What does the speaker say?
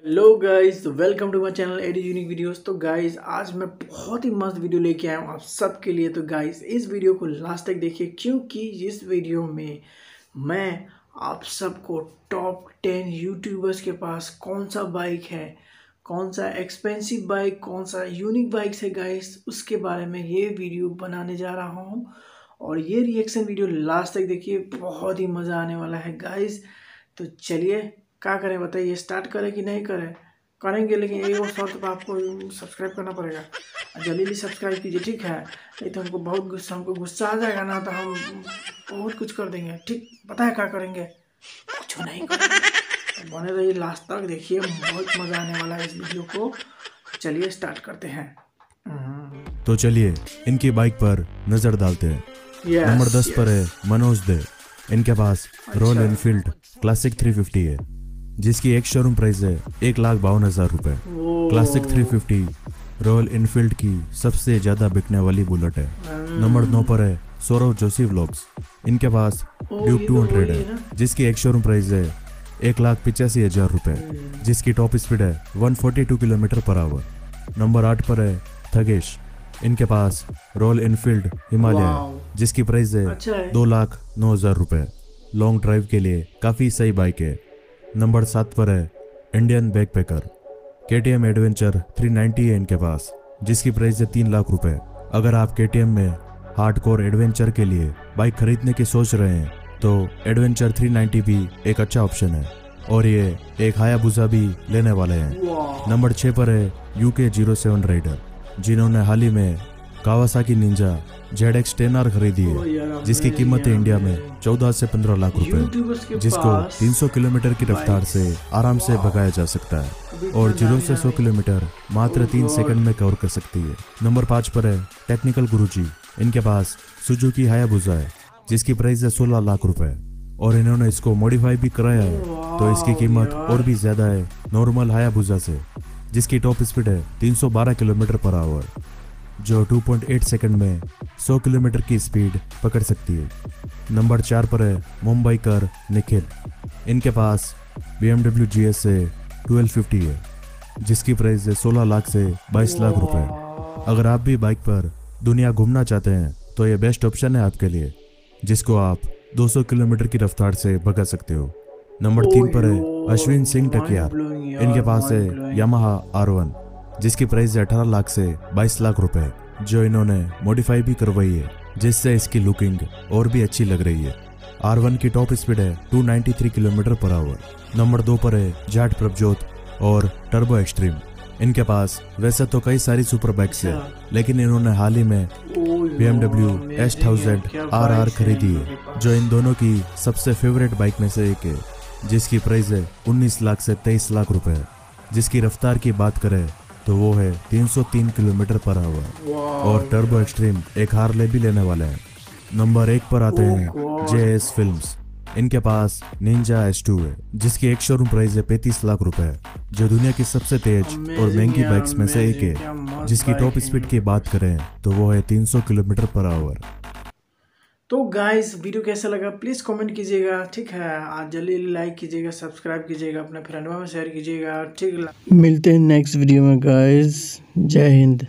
Hello guys, welcome to my channel AD unique videos. तो guys आज मैं बहुत ही मस्त वीडियो लेके आया हूँ आप सबके लिए। तो गाइस इस वीडियो को लास्ट तक देखिए, क्योंकि इस वीडियो में मैं आप सबको टॉप 10 यूट्यूबर्स के पास कौन सा बाइक है, कौन सा एक्सपेंसिव बाइक, कौन सा यूनिक बाइक है गाइस, उसके बारे में ये वीडियो बनाने जा रहा हूँ। और ये रिएक्शन वीडियो लास्ट तक देखिए, बहुत ही मज़ा आने वाला है गाइस। तो चलिए क्या करें बताइए, स्टार्ट करें कि नहीं करें? करेंगे, लेकिन एक और शर्त पर आपको सब्सक्राइब करना पड़ेगा। जल्दी सब्सक्राइब कीजिए, ठीक है? नहीं तो हमको गुस्सा आ जाएगा ना, तो हम बहुत कुछ कर देंगे। ठीक, पता है क्या करेंगे? कुछ नहीं करेंगे। तो बने रहिए लास्ट तक, देखिए बहुत मज़ा आने वाला है इस वीडियो को। चलिए स्टार्ट करते हैं। तो चलिए इनकी बाइक पर नजर डालते हैं। नंबर 10 पर है मनोज दे। इनके पास रॉयल एनफील्ड क्लासिक 350 है, जिसकी एक शोरूम प्राइस है 1,52,000 रुपए। क्लासिक 350 रॉयल एनफील्ड की सबसे ज्यादा बिकने वाली बुलेट है। नंबर 9 पर है सौरव जोशी व्लॉग्स। इनके पास ड्यूक 200 है, जिसकी एक शोरूम प्राइस है 1,85,000 रुपए, जिसकी टॉप स्पीड है 142 किलोमीटर पर आवर। नंबर 8 पर है थगेश। इनके पास रॉयल एनफील्ड हिमालय है, जिसकी प्राइस है 2,09,000 रुपए। लॉन्ग ड्राइव के लिए काफ़ी सही बाइक है। नंबर 7 पर है इंडियन बैकपैकर। KTM एडवेंचर 390 है इनके पास, जिसकी प्राइस है 3 लाख रुपए। अगर आप KTM में हार्डकोर एडवेंचर के लिए बाइक खरीदने की सोच रहे हैं तो एडवेंचर 390 भी एक अच्छा ऑप्शन है, और ये एक हायाबुसा भी लेने वाले हैं। नंबर 6 पर है UK07 राइडर, जिन्होंने हाल ही में कावासाकी निंजा ZX 10R खरीदी है, जिसकी कीमत है इंडिया में 14 से 15 लाख रुपए, जिसको 300 किलोमीटर की रफ्तार से आराम से भगाया जा सकता है और 0 से 100 किलोमीटर मात्र 3 सेकंड में कवर कर सकती है। नंबर 5 पर है टेक्निकल गुरुजी। इनके पास सुजुकी हायाबुसा है, जिसकी प्राइस है 16 लाख रुपए, और इन्होंने इसको मॉडिफाई भी कराया है, तो इसकी कीमत और भी ज्यादा है नॉर्मल हायाबुसा से, जिसकी टॉप स्पीड है 312 किलोमीटर पर आवर, जो 2.8 सेकंड में 100 किलोमीटर की स्पीड पकड़ सकती है। नंबर 4 पर है मुंबई कर निखिल। इनके पास BMW GS 1250 है, जिसकी प्राइस है 16 लाख से 22 लाख रुपए। अगर आप भी बाइक पर दुनिया घूमना चाहते हैं तो ये बेस्ट ऑप्शन है आपके लिए, जिसको आप 200 किलोमीटर की रफ्तार से भगा सकते हो। नंबर 3 पर है अश्विन सिंह टकियार। इनके पास है यामाहा R1, जिसकी प्राइस है 18 लाख से 22 लाख रुपए, जो इन्होंने मॉडिफाई भी करवाई है, जिससे इसकी लुकिंग और भी अच्छी लग रही है। R1 की टॉप स्पीड है 293 किलोमीटर पर आवर। नंबर 2 पर है जाट प्रभजोत और टर्बो एक्सट्रीम। इनके पास वैसे तो कई सारी सुपर बाइक्स है, लेकिन इन्होंने हाल ही में BMW S1000 RR खरीदी है, जो इन दोनों की सबसे फेवरेट बाइक में से एक है, जिसकी प्राइस है 19 लाख से 23 लाख रुपए। जिसकी रफ्तार की बात करें तो वो है 303 किलोमीटर पर आवर, और टर्बो एक्सट्रीम एक हार्ले भी लेने वाले हैं। नंबर 1 पर आते हैं JS फिल्म्स। इनके पास निंजा S2 है, जिसकी एक शोरूम प्राइस है 35 लाख रुपए, जो दुनिया की सबसे तेज और महंगी बाइक्स में से एक है। जिसकी टॉप स्पीड की बात करें तो वो है 300 किलोमीटर पर आवर। तो गाइस वीडियो कैसा लगा प्लीज़ कमेंट कीजिएगा, ठीक है? आज जल्दी लाइक कीजिएगा, सब्सक्राइब कीजिएगा, अपने फ्रेंडों में शेयर कीजिएगा, ठीक है? मिलते हैं नेक्स्ट वीडियो में गाइस। जय हिंद।